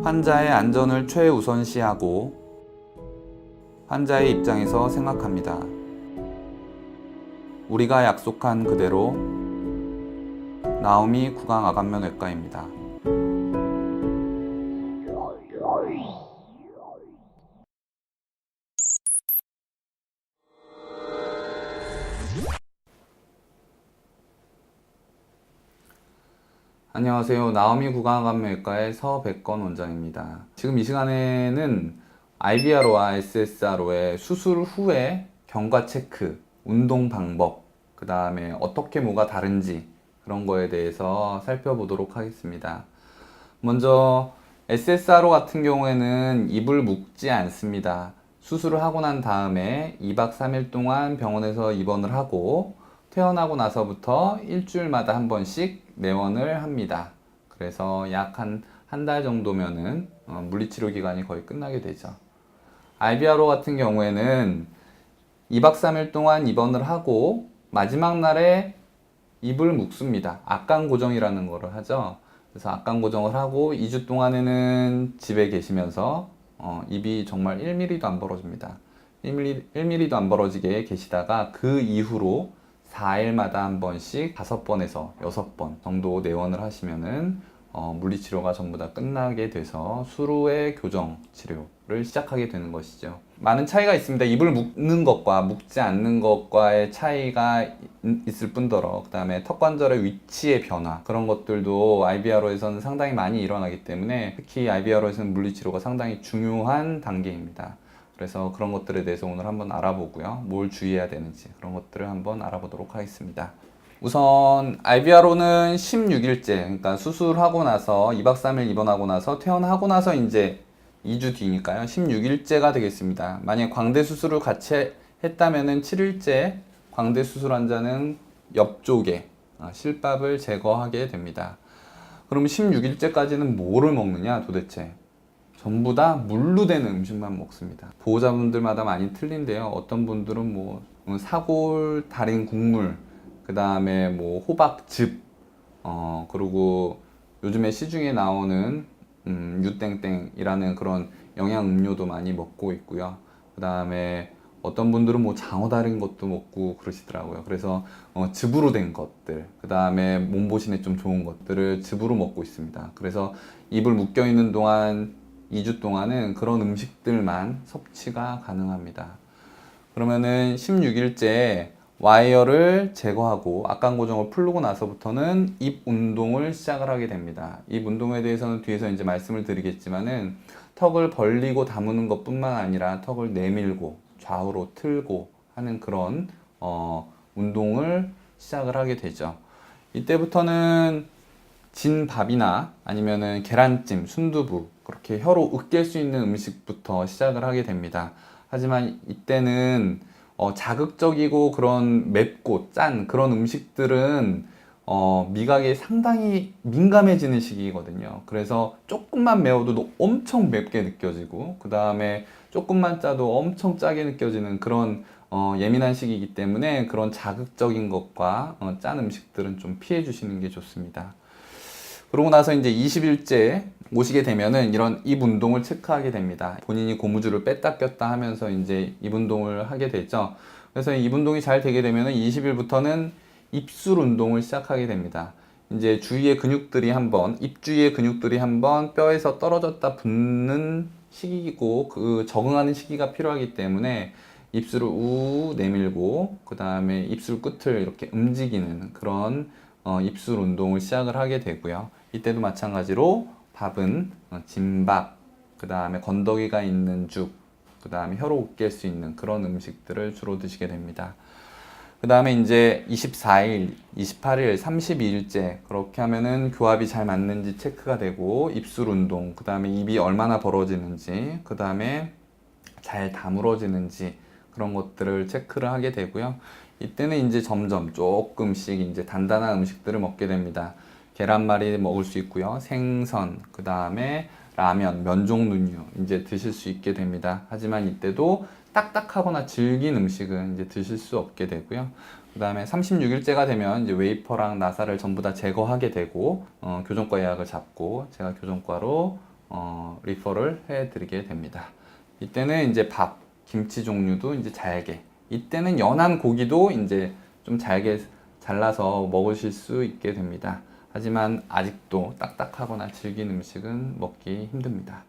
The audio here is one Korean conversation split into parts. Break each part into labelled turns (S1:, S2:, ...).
S1: 환자의 안전을 최우선시하고 환자의 입장에서 생각합니다. 우리가 약속한 그대로 나오미 구강암면외과입니다. 안녕하세요. 나오미 구강암면외과의 서백건 원장입니다. 지금 이 시간에는 IBRO와 SSRO의 수술 후에 경과 체크, 운동 방법, 그 다음에 어떻게 뭐가 다른지 그런 거에 대해서 살펴보도록 하겠습니다. 먼저 SSRO 같은 경우에는 입을 묶지 않습니다. 수술을 하고 난 다음에 2박 3일 동안 병원에서 입원을 하고 퇴원하고 나서부터 일주일마다 한 번씩 내원을 합니다. 그래서 약 한 달 정도면은 물리치료 기간이 거의 끝나게 되죠. IBRO 같은 경우에는 2박 3일 동안 입원을 하고 마지막 날에 입을 묶습니다. 악강 고정이라는 거를 하죠. 그래서 악강 고정을 하고 2주 동안에는 집에 계시면서 입이 정말 1mm도 안 벌어집니다. 1mm도 안 벌어지게 계시다가 그 이후로 4일마다 한 번씩 5번에서 6번 정도 내원을 하시면은 물리치료가 전부 다 끝나게 돼서 수루의 교정 치료를 시작하게 되는 것이죠. 많은 차이가 있습니다. 입을 묶는 것과 묶지 않는 것과의 차이가 있을 뿐더러 그 다음에 턱관절의 위치의 변화 그런 것들도 IBRO에서는 상당히 많이 일어나기 때문에 특히 IBRO에서는 물리치료가 상당히 중요한 단계입니다. 그래서 그런 것들에 대해서 오늘 한번 알아보고요. 뭘 주의해야 되는지 그런 것들을 한번 알아보도록 하겠습니다. 우선 IBRO는 16일째, 그러니까 수술하고 나서 2박 3일 입원하고 나서 퇴원하고 나서 이제 2주 뒤니까요. 16일째가 되겠습니다. 만약에 광대 수술을 같이 했다면은 7일째 광대 수술 환자는 옆쪽에 실밥을 제거하게 됩니다. 그럼 16일째까지는 뭐를 먹느냐 도대체? 전부 다 물로 된 음식만 먹습니다. 보호자분들마다 많이 틀린데요. 어떤 분들은 뭐 사골 달인 국물, 그 다음에 뭐 호박즙, 그리고 요즘에 시중에 나오는 유땡땡이라는 그런 영양 음료도 많이 먹고 있고요. 그 다음에 어떤 분들은 뭐 장어 달인 것도 먹고 그러시더라고요. 그래서 즙으로 된 것들, 그 다음에 몸보신에 좀 좋은 것들을 즙으로 먹고 있습니다. 그래서 입을 묶여 있는 동안 2주 동안은 그런 음식들만 섭취가 가능합니다. 그러면은 16일째 와이어를 제거하고 악강 고정을 풀고 나서부터는 입 운동을 시작을 하게 됩니다. 입 운동에 대해서는 뒤에서 이제 말씀을 드리겠지만은 턱을 벌리고 다무는 것뿐만 아니라 턱을 내밀고 좌우로 틀고 하는 그런 운동을 시작을 하게 되죠. 이때부터는 진 밥이나 아니면은 계란찜, 순두부 그렇게 혀로 으깰 수 있는 음식부터 시작을 하게 됩니다. 하지만 이때는 자극적이고 그런 맵고 짠 그런 음식들은 미각에 상당히 민감해지는 시기거든요. 그래서 조금만 매워도 엄청 맵게 느껴지고 그 다음에 조금만 짜도 엄청 짜게 느껴지는 그런 예민한 시기이기 때문에 그런 자극적인 것과 짠 음식들은 좀 피해 주시는 게 좋습니다. 그러고 나서 이제 20일째 오시게 되면은 이런 입 운동을 체크하게 됩니다. 본인이 고무줄을 뺐다 꼈다 하면서 이제 입 운동을 하게 되죠. 그래서 입 운동이 잘 되게 되면은 20일부터는 입술 운동을 시작하게 됩니다. 이제 주위의 근육들이 입 주위의 근육들이 한번 뼈에서 떨어졌다 붙는 시기이고 그 적응하는 시기가 필요하기 때문에 입술을 우 내밀고 그 다음에 입술 끝을 이렇게 움직이는 그런 입술 운동을 시작을 하게 되고요. 이때도 마찬가지로 밥은 진밥, 그 다음에 건더기가 있는 죽, 그 다음에 혀로 으깰 수 있는 그런 음식들을 주로 드시게 됩니다. 그 다음에 이제 24일, 28일, 32일째 그렇게 하면은 교합이 잘 맞는지 체크가 되고 입술 운동, 그 다음에 입이 얼마나 벌어지는지, 그 다음에 잘 다물어지는지 그런 것들을 체크를 하게 되고요. 이때는 이제 점점 조금씩 이제 단단한 음식들을 먹게 됩니다. 계란말이 먹을 수 있고요. 생선, 그 다음에 라면, 면 종류류 이제 드실 수 있게 됩니다. 하지만 이때도 딱딱하거나 질긴 음식은 이제 드실 수 없게 되고요. 그 다음에 36일째가 되면 이제 웨이퍼랑 나사를 전부 다 제거하게 되고 교정과 예약을 잡고 제가 교정과로 리퍼를 해드리게 됩니다. 이때는 이제 밥, 김치 종류도 이제 잘게, 이때는 연한 고기도 이제 좀 잘게 잘라서 먹으실 수 있게 됩니다. 하지만 아직도 딱딱하거나 질긴 음식은 먹기 힘듭니다.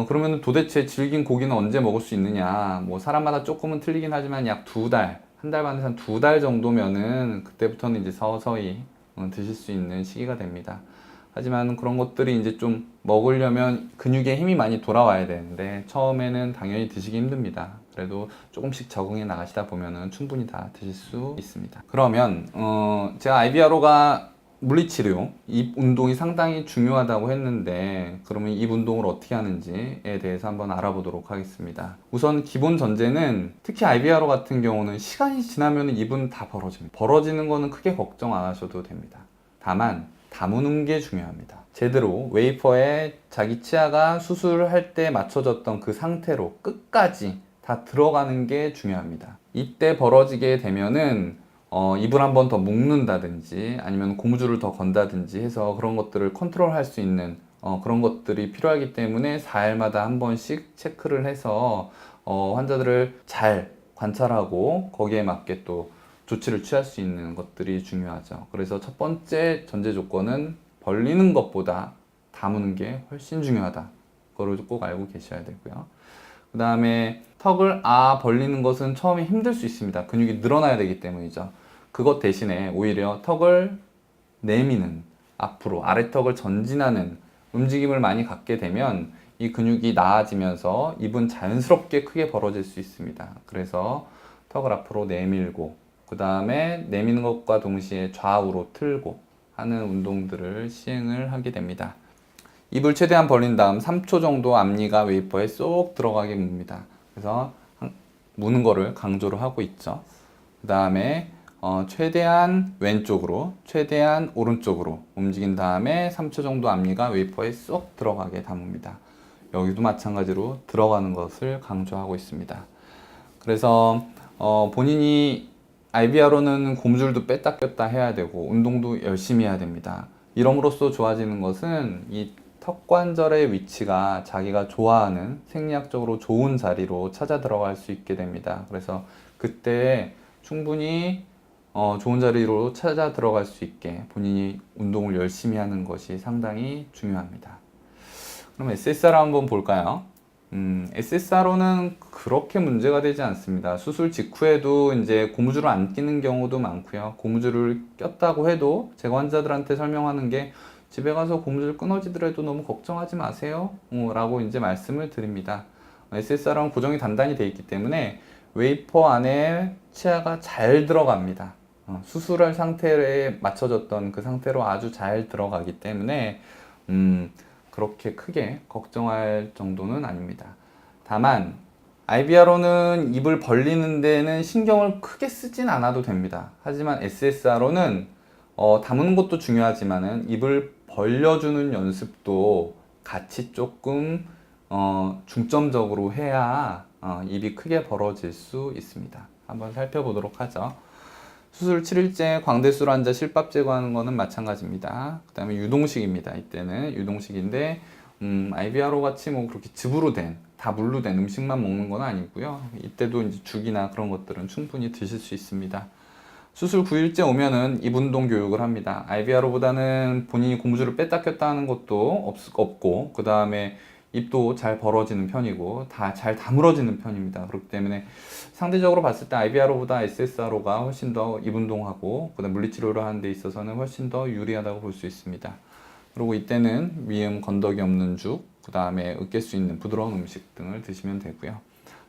S1: 그러면 도대체 질긴 고기는 언제 먹을 수 있느냐? 뭐 사람마다 조금은 틀리긴 하지만 약 2달, 한 달 반에서 한 2달 정도면은 그때부터는 이제 서서히 드실 수 있는 시기가 됩니다. 하지만 그런 것들이 이제 좀 먹으려면 근육에 힘이 많이 돌아와야 되는데 처음에는 당연히 드시기 힘듭니다. 그래도 조금씩 적응해 나가시다 보면은 충분히 다 드실 수 있습니다. 그러면 제가 IBRO가 물리치료, 입 운동이 상당히 중요하다고 했는데 그러면 입 운동을 어떻게 하는지에 대해서 한번 알아보도록 하겠습니다. 우선 기본 전제는 특히 IBRO 같은 경우는 시간이 지나면 입은 다 벌어집니다. 벌어지는 거는 크게 걱정 안 하셔도 됩니다. 다만 다무는 게 중요합니다. 제대로 웨이퍼에 자기 치아가 수술할 때 맞춰졌던 그 상태로 끝까지 다 들어가는 게 중요합니다. 이때 벌어지게 되면은 입을 한 번 더 묶는다든지 아니면 고무줄을 더 건다든지 해서 그런 것들을 컨트롤할 수 있는 그런 것들이 필요하기 때문에 4일마다 한 번씩 체크를 해서 환자들을 잘 관찰하고 거기에 맞게 또 조치를 취할 수 있는 것들이 중요하죠. 그래서 첫 번째 전제 조건은 벌리는 것보다 다무는 게 훨씬 중요하다. 그거를 꼭 알고 계셔야 되고요. 그 다음에 턱을 벌리는 것은 처음에 힘들 수 있습니다. 근육이 늘어나야 되기 때문이죠. 그것 대신에 오히려 턱을 내미는, 앞으로 아래턱을 전진하는 움직임을 많이 갖게 되면 이 근육이 나아지면서 입은 자연스럽게 크게 벌어질 수 있습니다. 그래서 턱을 앞으로 내밀고 그 다음에 내미는 것과 동시에 좌우로 틀고 하는 운동들을 시행을 하게 됩니다. 입을 최대한 벌린 다음 3초 정도 앞니가 웨이퍼에 쏙 들어가게 뭅니다. 그래서 무는 거를 강조를 하고 있죠. 그 다음에 최대한 왼쪽으로, 최대한 오른쪽으로 움직인 다음에 3초 정도 앞니가 웨이퍼에 쏙 들어가게 담습니다. 여기도 마찬가지로 들어가는 것을 강조하고 있습니다. 그래서 본인이 IBRO는 고무줄도 뺐다 꼈다 해야 되고 운동도 열심히 해야 됩니다. 이럼으로써 좋아지는 것은 이 턱관절의 위치가 자기가 좋아하는 생리학적으로 좋은 자리로 찾아 들어갈 수 있게 됩니다. 그래서 그때 충분히 좋은 자리로 찾아 들어갈 수 있게 본인이 운동을 열심히 하는 것이 상당히 중요합니다. 그럼 SSR 한번 볼까요? SSR로는 그렇게 문제가 되지 않습니다. 수술 직후에도 이제 고무줄을 안 끼는 경우도 많고요. 고무줄을 꼈다고 해도 제가 환자들한테 설명하는 게 집에 가서 고무줄 끊어지더라도 너무 걱정하지 마세요. 라고 이제 말씀을 드립니다. SSR은 고정이 단단히 되어 있기 때문에 웨이퍼 안에 치아가 잘 들어갑니다. 수술할 상태에 맞춰졌던 그 상태로 아주 잘 들어가기 때문에 그렇게 크게 걱정할 정도는 아닙니다. 다만 IBRO는 입을 벌리는 데는 신경을 크게 쓰진 않아도 됩니다. 하지만 SSR로는 다무는 것도 중요하지만은 입을 벌려주는 연습도 같이 조금 중점적으로 해야 입이 크게 벌어질 수 있습니다. 한번 살펴보도록 하죠. 수술 7일째 광대술 환자 실밥 제거하는 거는 마찬가지입니다. 그 다음에 유동식입니다. 이때는 유동식인데 IBRO 같이 뭐 그렇게 즙으로 된, 다 물로 된 음식만 먹는 건 아니고요. 이때도 이제 죽이나 그런 것들은 충분히 드실 수 있습니다. 수술 9일째 오면은 입 운동 교육을 합니다. IBRO보다는 본인이 고무줄을 뺐다 꼈다 하는 것도 없고 그 다음에 입도 잘 벌어지는 편이고 다 잘 다물어지는 편입니다. 그렇기 때문에 상대적으로 봤을 때 IBRO보다 SSRO가 훨씬 더 입 운동하고 그다음 물리치료를 하는 데 있어서는 훨씬 더 유리하다고 볼 수 있습니다. 그리고 이때는 위음, 건더기 없는 죽, 그 다음에 으깰 수 있는 부드러운 음식 등을 드시면 되고요.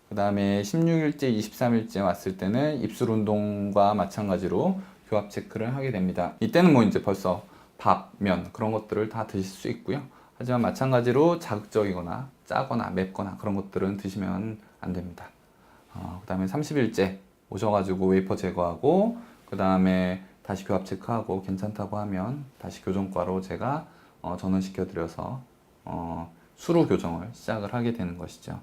S1: 그 다음에 16일째, 23일째 왔을 때는 입술 운동과 마찬가지로 교합 체크를 하게 됩니다. 이때는 뭐 이제 벌써 밥, 면 그런 것들을 다 드실 수 있고요. 하지만 마찬가지로 자극적이거나 짜거나 맵거나 그런 것들은 드시면 안 됩니다. 그 다음에 30일째 오셔가지고 웨이퍼 제거하고 그 다음에 다시 교합 체크하고 괜찮다고 하면 다시 교정과로 제가 전원시켜 드려서 수루 교정을 시작을 하게 되는 것이죠.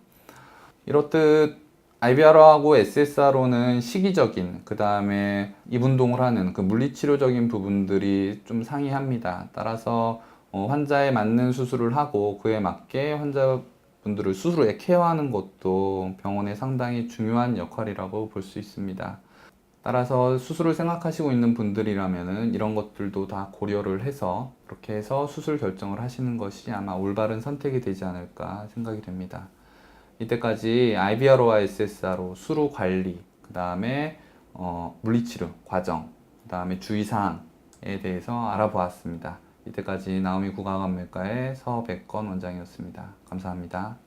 S1: 이렇듯 IBRO하고 SSR로는 시기적인 그 다음에 입 운동을 하는 그 물리치료적인 부분들이 좀 상이합니다. 따라서 환자에 맞는 수술을 하고 그에 맞게 환자분들을 수술 후에 케어하는 것도 병원의 상당히 중요한 역할이라고 볼 수 있습니다. 따라서 수술을 생각하시고 있는 분들이라면은 이런 것들도 다 고려를 해서 그렇게 해서 수술 결정을 하시는 것이 아마 올바른 선택이 되지 않을까 생각이 됩니다. 이때까지 IBRO와 SSRO 수루 관리, 그 다음에 물리치료 과정, 그 다음에 주의사항에 대해서 알아보았습니다. 이때까지 나오미 구강암내과의 서백건 원장이었습니다. 감사합니다.